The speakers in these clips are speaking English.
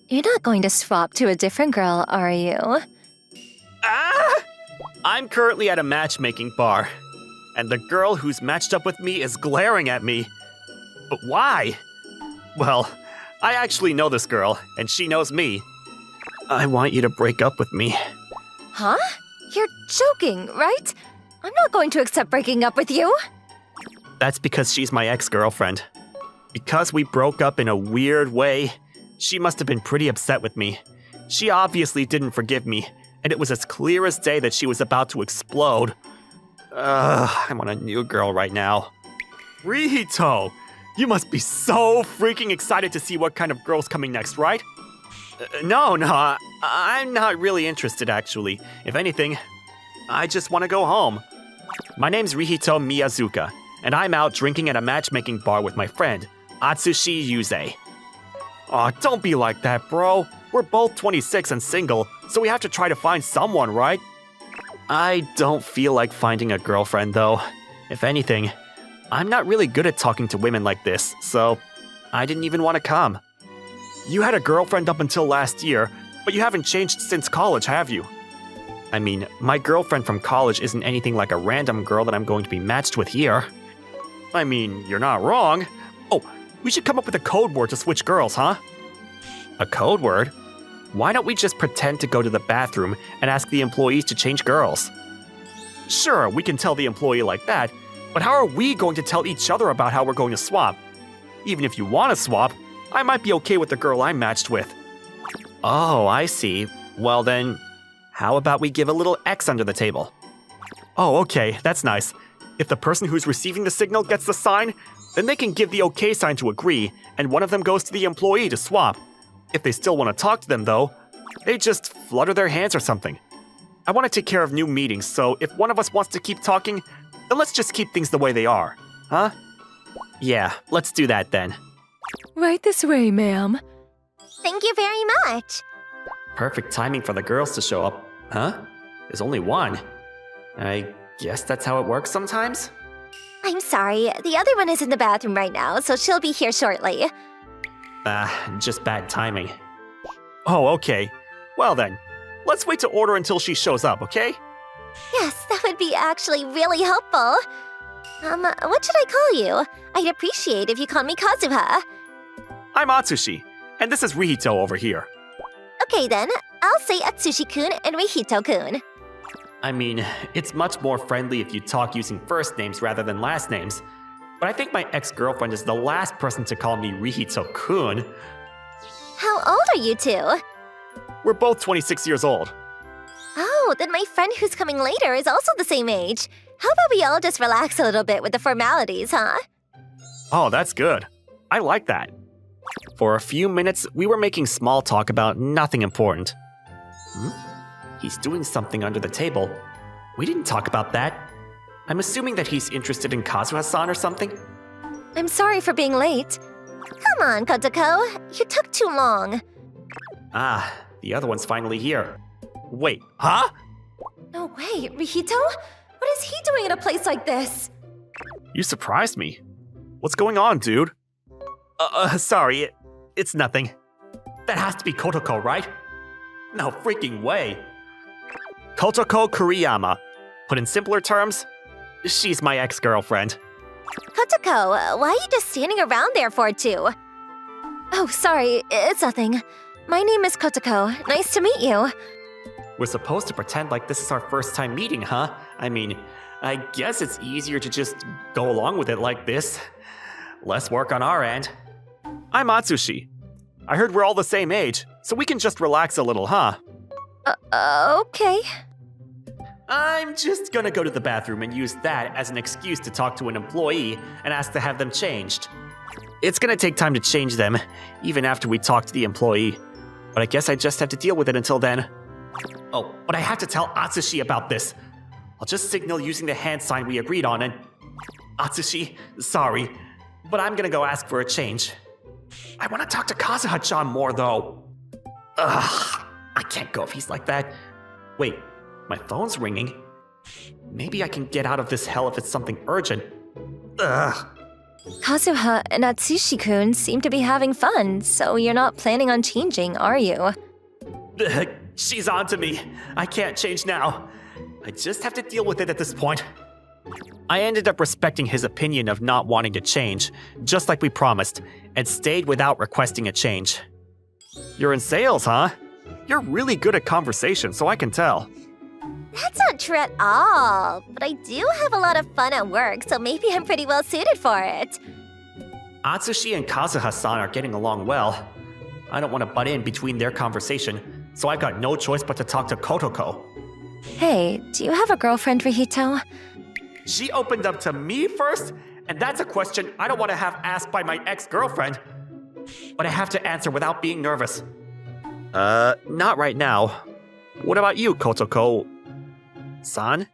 You're not going to swap to a different girl, are you? Ah! I'm currently at a matchmaking bar, and the girl who's matched up with me is glaring at me. But why? Well, I actually know this girl, and she knows me. I want you to break up with me. Huh? You're joking, right? I'm not going to accept breaking up with you. That's because she's my ex-girlfriend. Because we broke up in a weird way, she must have been pretty upset with me. She obviously didn't forgive me, and it was as clear as day that she was about to explode. I'm on a new girl right now. Rihito! You must be so freaking excited to see what kind of girl's coming next, right? No, I'm not really interested actually. If anything, I just want to go home. My name's Rihito Miyazuka, and I'm out drinking at a matchmaking bar with my friend, Atsushi Yuze. Aw, don't be like that, bro. We're both 26 and single, so we have to try to find someone, right? I don't feel like finding a girlfriend, though. If anything, I'm not really good at talking to women like this, so I didn't even want to come. You had a girlfriend up until last year, but you haven't changed since college, have you? I mean, my girlfriend from college isn't anything like a random girl that I'm going to be matched with here. I mean, you're not wrong. Oh, we should come up with a code word to switch girls, huh? A code word? Why don't we just pretend to go to the bathroom and ask the employees to change girls? Sure, we can tell the employee like that, but how are we going to tell each other about how we're going to swap? Even if you want to swap, I might be okay with the girl I'm matched with. Oh, I see. Well then, how about we give a little X under the table? Oh, okay, that's nice. If the person who's receiving the signal gets the sign, then they can give the OK sign to agree, and one of them goes to the employee to swap. If they still want to talk to them though, they just flutter their hands or something. I want to take care of new meetings, so if one of us wants to keep talking, then let's just keep things the way they are. Huh? Yeah, let's do that then. Right this way, ma'am. Thank you very much. Perfect timing for the girls to show up. Huh? There's only one. I guess that's how it works sometimes? I'm sorry, the other one is in the bathroom right now, so she'll be here shortly. Just bad timing. Oh, okay. Well then, let's wait to order until she shows up, okay? Yes, that would be actually really helpful. What should I call you? I'd appreciate if you called me Kazuha. I'm Atsushi, and this is Rihito over here. Okay then, I'll say Atsushi-kun and Rihito-kun. I mean, it's much more friendly if you talk using first names rather than last names, but I think my ex-girlfriend is the last person to call me Rihito-kun. How old are you two? We're both 26 years old. Oh, then my friend who's coming later is also the same age. How about we all just relax a little bit with the formalities, huh? Oh, that's good. I like that. For a few minutes, we were making small talk about nothing important. He's doing something under the table. We didn't talk about that. I'm assuming that he's interested in Kazuha-san or something. I'm sorry for being late. Come on, Kotoko. You took too long. Ah, the other one's finally here. Wait, huh? No way, Rihito? What is he doing in a place like this? You surprised me. What's going on, dude? Sorry, it's nothing. That has to be Kotoko, right? No freaking way. Kotoko Kuriyama. Put in simpler terms, she's my ex-girlfriend. Kotoko, why are you just standing around there for two? Oh, sorry, it's nothing. My name is Kotoko. Nice to meet you. We're supposed to pretend like this is our first time meeting, huh? I mean, I guess it's easier to just go along with it like this. Less work on our end. I'm Atsushi. I heard we're all the same age, so we can just relax a little, huh? Okay. I'm just gonna go to the bathroom and use that as an excuse to talk to an employee and ask to have them changed. It's gonna take time to change them, even after we talk to the employee. But I guess I just have to deal with it until then. Oh, but I have to tell Atsushi about this. I'll just signal using the hand sign we agreed on and... Atsushi, sorry, but I'm gonna go ask for a change. I want to talk to Kazuha-chan more, though. Ugh, I can't go if he's like that. Wait, my phone's ringing. Maybe I can get out of this hell if it's something urgent. Ugh. Kazuha and Atsushi-kun seem to be having fun, so you're not planning on changing, are you? She's on to me. I can't change now. I just have to deal with it at this point. I ended up respecting his opinion of not wanting to change, just like we promised, and stayed without requesting a change. You're in sales, huh? You're really good at conversation, so I can tell. That's not true at all. But I do have a lot of fun at work, so maybe I'm pretty well suited for it. Atsushi and Kazuha-san are getting along well. I don't want to butt in between their conversation, so I've got no choice but to talk to Kotoko. Hey, do you have a girlfriend, Rihito? She opened up to me first, and that's a question I don't want to have asked by my ex-girlfriend. But I have to answer without being nervous. Not right now. What about you, Kotoko-san?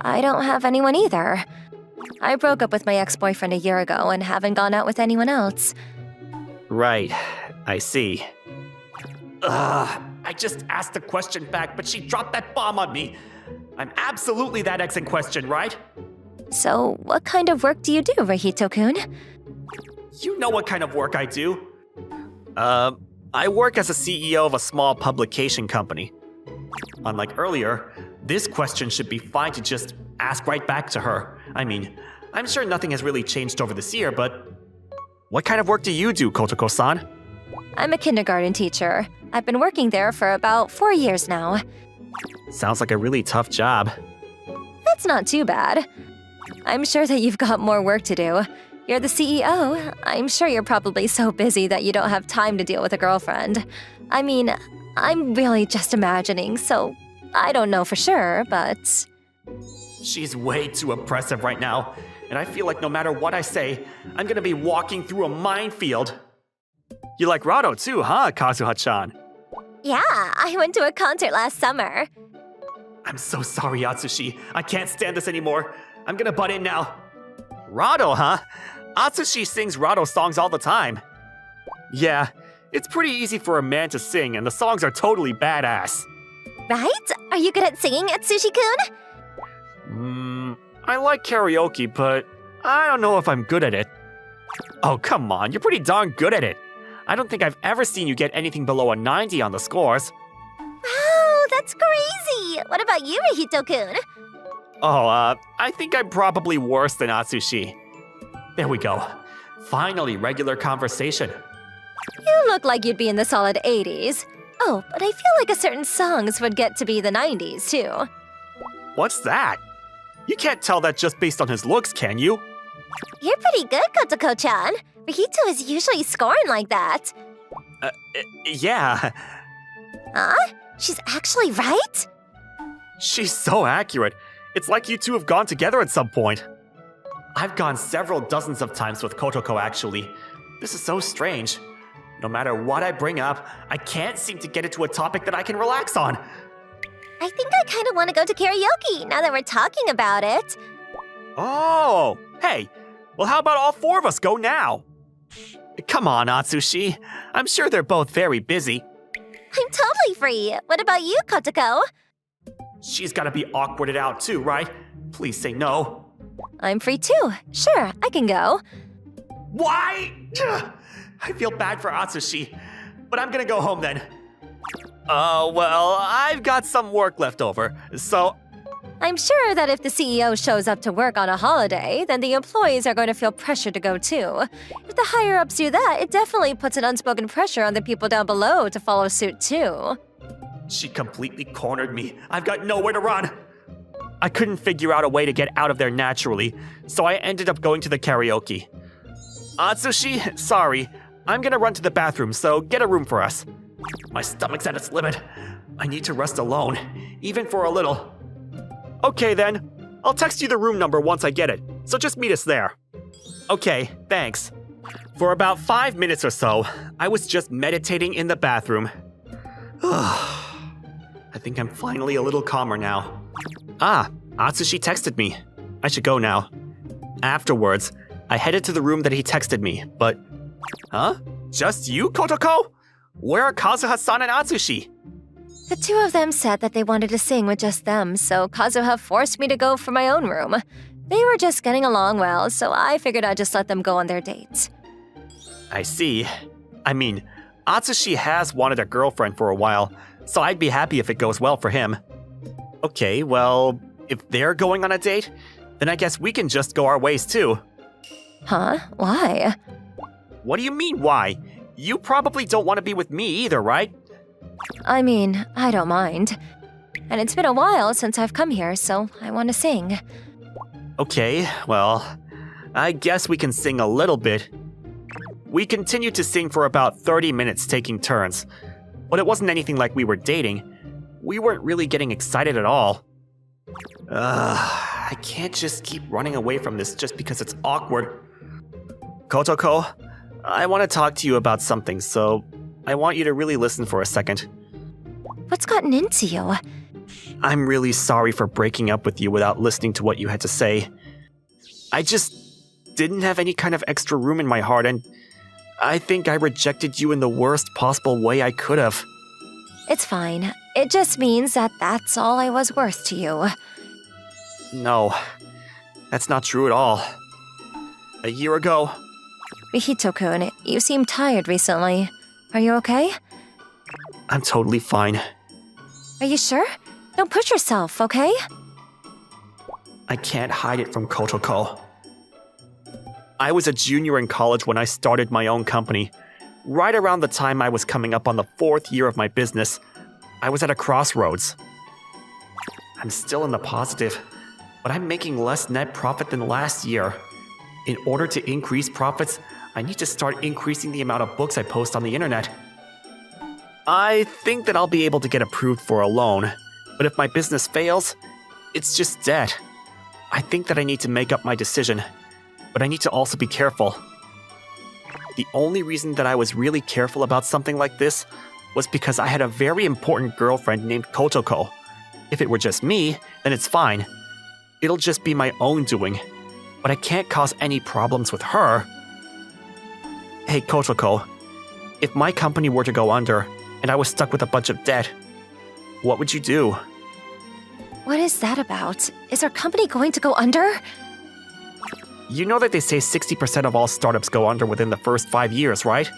I don't have anyone either. I broke up with my ex-boyfriend a year ago and haven't gone out with anyone else. Right, I see. I just asked the question back, but she dropped that bomb on me. I'm absolutely that ex in question, right? So, what kind of work do you do, Rihito-kun? You know what kind of work I do. I work as a CEO of a small publication company. Unlike earlier, this question should be fine to just ask right back to her. I mean, I'm sure nothing has really changed over this year, but what kind of work do you do, Kotoko-san? I'm a kindergarten teacher. I've been working there for about 4 years now. Sounds like a really tough job. That's not too bad. I'm sure that you've got more work to do. You're the CEO. I'm sure you're probably so busy that you don't have time to deal with a girlfriend. I mean, I'm really just imagining, so I don't know for sure, but... She's way too oppressive right now, and I feel like no matter what I say, I'm gonna be walking through a minefield. You like Rado too, huh, Kazuha-chan? Yeah, I went to a concert last summer. I'm so sorry, Atsushi. I can't stand this anymore. I'm gonna butt in now. Rado, huh? Atsushi sings Rado songs all the time. Yeah, it's pretty easy for a man to sing, and the songs are totally badass. Right? Are you good at singing, Atsushi-kun? I like karaoke, but I don't know if I'm good at it. Oh, come on, you're pretty darn good at it. I don't think I've ever seen you get anything below a 90 on the scores. Wow, that's crazy! What about you, Rihito-kun? Oh, I think I'm probably worse than Atsushi. There we go. Finally, regular conversation. You look like you'd be in the solid 80s. Oh, but I feel like a certain songs would get to be the 90s, too. What's that? You can't tell that just based on his looks, can you? You're pretty good, Kotoko-chan. Rihito is usually scoring like that. Yeah. Huh? She's actually right? She's so accurate. It's like you two have gone together at some point. I've gone several dozens of times with Kotoko, actually. This is so strange. No matter what I bring up, I can't seem to get it to a topic that I can relax on. I think I kind of want to go to karaoke now that we're talking about it. Oh, hey. Well, how about all four of us go now? Come on, Atsushi. I'm sure they're both very busy. I'm totally free. What about you, Kotoko? She's gotta be awkwarded out too, right? Please say no. I'm free too. Sure, I can go. Why? I feel bad for Atsushi, but I'm gonna go home then. Well, I've got some work left over, so... I'm sure that if the CEO shows up to work on a holiday, then the employees are going to feel pressure to go too. If the higher-ups do that, it definitely puts an unspoken pressure on the people down below to follow suit too. She completely cornered me. I've got nowhere to run. I couldn't figure out a way to get out of there naturally, so I ended up going to the karaoke. Atsushi, sorry. I'm gonna run to the bathroom, so get a room for us. My stomach's at its limit. I need to rest alone, even for a little. Okay then, I'll text you the room number once I get it, so just meet us there. Okay, thanks. For about 5 minutes or so, I was just meditating in the bathroom. I think I'm finally a little calmer now. Ah, Atsushi texted me. I should go now. Afterwards, I headed to the room that he texted me, but... Huh? Just you, Kotoko? Where are Kazuha-san and Atsushi? The two of them said that they wanted to sing with just them, so Kazuha forced me to go for my own room. They were just getting along well, so I figured I'd just let them go on their dates. I see. I mean, Atsushi has wanted a girlfriend for a while, so I'd be happy if it goes well for him. Okay, well, if they're going on a date, then I guess we can just go our ways too. Huh? Why? What do you mean, why? You probably don't want to be with me either, right? I mean, I don't mind. And it's been a while since I've come here, so I want to sing. Okay, well, I guess we can sing a little bit. We continued to sing for about 30 minutes taking turns, but it wasn't anything like we were dating. We weren't really getting excited at all. I can't just keep running away from this just because it's awkward. Kotoko, I want to talk to you about something, so I want you to really listen for a second. What's gotten into you? I'm really sorry for breaking up with you without listening to what you had to say. I just didn't have any kind of extra room in my heart, and I think I rejected you in the worst possible way I could have. It's fine. It just means that that's all I was worth to you. No, that's not true at all. A year ago, Rihito-kun, you seem tired recently. Are you okay? I'm totally fine. Are you sure? Don't push yourself, okay? I can't hide it from Kotoko. I was a junior in college when I started my own company. Right around the time I was coming up on the 4th year of my business, I was at a crossroads. I'm still in the positive, but I'm making less net profit than last year. In order to increase profits, I need to start increasing the amount of books I post on the internet. I think that I'll be able to get approved for a loan, but if my business fails, it's just debt. I think that I need to make up my decision, but I need to also be careful. The only reason that I was really careful about something like this was because I had a very important girlfriend named Kotoko. If it were just me, then it's fine. It'll just be my own doing, but I can't cause any problems with her. Hey Kotoko, if my company were to go under and I was stuck with a bunch of debt, what would you do? What is that about? Is our company going to go under? You know that they say 60% of all startups go under within the first 5 years, right?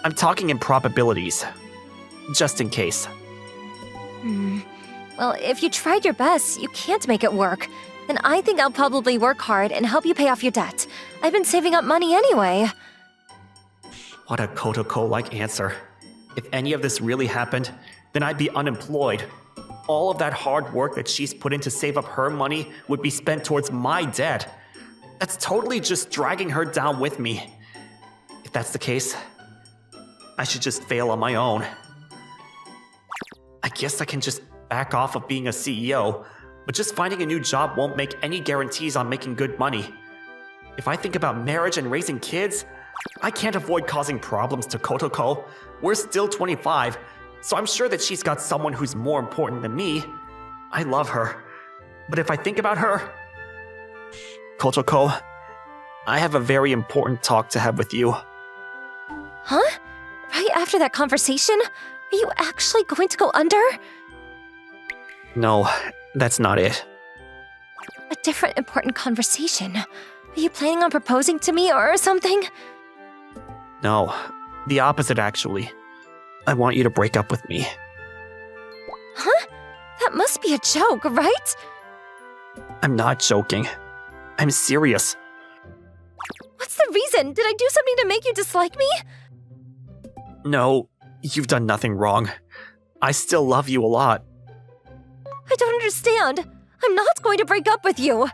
I'm talking in probabilities. Just in case. Well, if you tried your best, you can't make it work. Then I think I'll probably work hard and help you pay off your debt. I've been saving up money anyway. What a Kotoko-like answer. If any of this really happened, then I'd be unemployed. All of that hard work that she's put in to save up her money would be spent towards my debt. That's totally just dragging her down with me. If that's the case, I should just fail on my own. I guess I can just back off of being a CEO, but just finding a new job won't make any guarantees on making good money. If I think about marriage and raising kids, I can't avoid causing problems to Kotoko. We're still 25, so I'm sure that she's got someone who's more important than me. I love her, but if I think about her... Kotoko, I have a very important talk to have with you. Huh? Right after that conversation? Are you actually going to go under? No, that's not it. A different important conversation. Are you planning on proposing to me or something? No, the opposite actually. I want you to break up with me. Huh? That must be a joke, right? I'm not joking. I'm serious. What's the reason? Did I do something to make you dislike me? No, you've done nothing wrong. I still love you a lot. I don't understand. I'm not going to break up with you.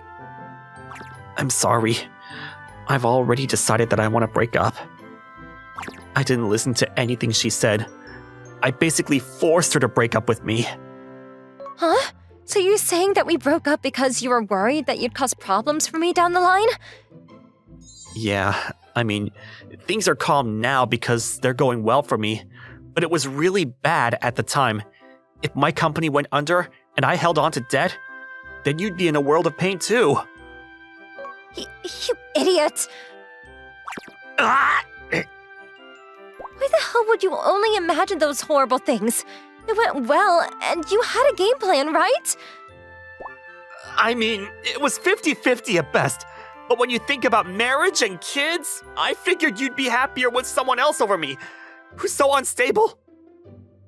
I'm sorry. I've already decided that I want to break up. I didn't listen to anything she said. I basically forced her to break up with me. Huh? So you're saying that we broke up because you were worried that you'd cause problems for me down the line? Yeah, I mean, things are calm now because they're going well for me, but it was really bad at the time. If my company went under and I held on to debt, then you'd be in a world of pain too. You idiot! Ah! Why the hell would you only imagine those horrible things? It went well, and you had a game plan, right? I mean, it was 50-50 at best. But when you think about marriage and kids, I figured you'd be happier with someone else over me, who's so unstable.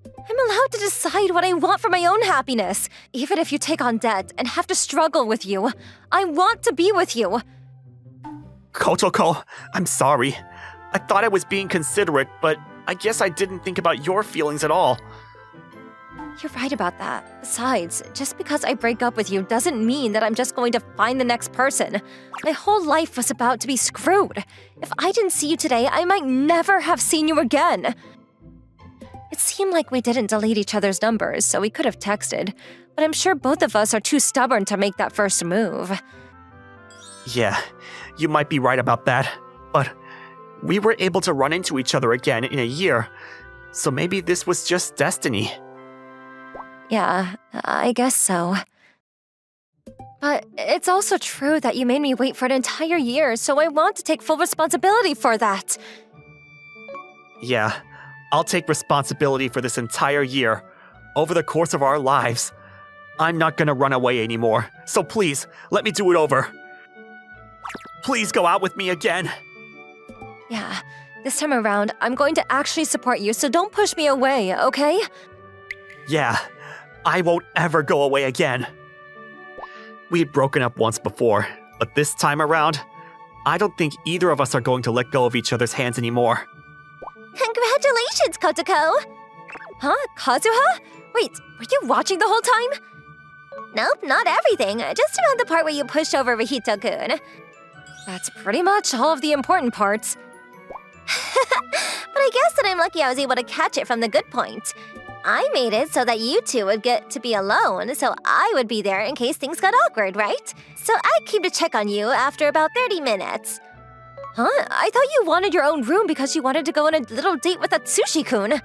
I'm allowed to decide what I want for my own happiness, even if you take on debt and have to struggle with you. I want to be with you. Kotoko, I'm sorry. I thought I was being considerate, but I guess I didn't think about your feelings at all. You're right about that. Besides, just because I break up with you doesn't mean that I'm just going to find the next person. My whole life was about to be screwed. If I didn't see you today, I might never have seen you again. It seemed like we didn't delete each other's numbers, so we could have texted, but I'm sure both of us are too stubborn to make that first move. Yeah, you might be right about that, but we were able to run into each other again in a year, so maybe this was just destiny. Yeah, I guess so. But it's also true that you made me wait for an entire year, so I want to take full responsibility for that. Yeah, I'll take responsibility for this entire year, over the course of our lives. I'm not gonna run away anymore, so please, let me do it over. Please go out with me again. Yeah, this time around, I'm going to actually support you, so don't push me away, okay? Yeah, I won't ever go away again. We'd broken up once before, but this time around, I don't think either of us are going to let go of each other's hands anymore. Congratulations, Kotoko! Huh? Kazuha? Wait, were you watching the whole time? Nope, not everything. Just around the part where you pushed over Rihito-kun. That's pretty much all of the important parts. But I guess that I'm lucky I was able to catch it from the good point. I made it so that you two would get to be alone, so I would be there in case things got awkward, right? So I came to check on you after about 30 minutes. Huh? I thought you wanted your own room because you wanted to go on a little date with Atsushi-kun.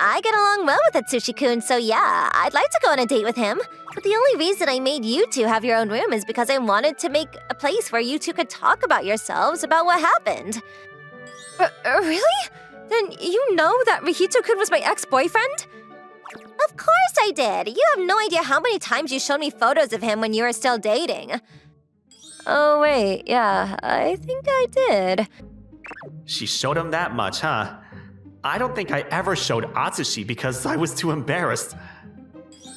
I get along well with Atsushi-kun, so yeah, I'd like to go on a date with him. But the only reason I made you two have your own room is because I wanted to make a place where you two could talk about yourselves, about what happened. Really? Then you know that Rihito-kun was my ex-boyfriend? Of course I did. You have no idea how many times you showed me photos of him when you were still dating. Oh, wait, yeah, I think I did. She showed him that much, huh? I don't think I ever showed Atsushi because I was too embarrassed.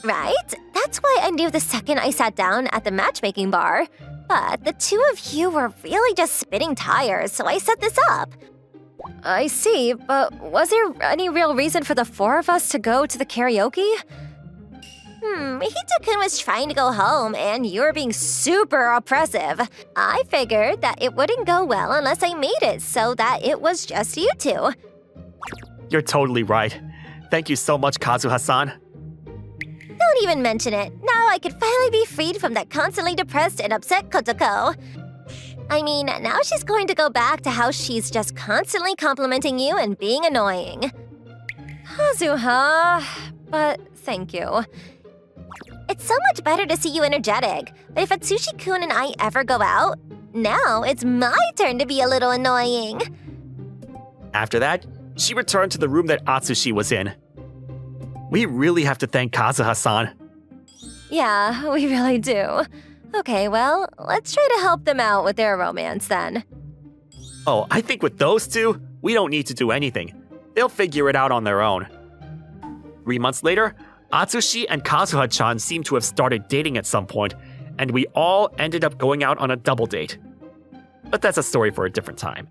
Right? That's why I knew the second I sat down at the matchmaking bar. But the two of you were really just spitting tires, so I set this up. I see, but was there any real reason for the four of us to go to the karaoke? Rihito-kun was trying to go home, and you were being super oppressive. I figured that it wouldn't go well unless I made it so that it was just you two. You're totally right. Thank you so much, Kazuha-san. Don't even mention it. Now I could finally be freed from that constantly depressed and upset Kotoko. I mean, now she's going to go back to how she's just constantly complimenting you and being annoying. Kazuha, but thank you. It's so much better to see you energetic, but if Atsushi-kun and I ever go out, now it's my turn to be a little annoying. After that, she returned to the room that Atsushi was in. We really have to thank Kazuha-san. Yeah, we really do. Okay, well, let's try to help them out with their romance then. Oh, I think with those two, we don't need to do anything. They'll figure it out on their own. 3 months later, Atsushi and Kazuha-chan seemed to have started dating at some point, and we all ended up going out on a double date. But that's a story for a different time.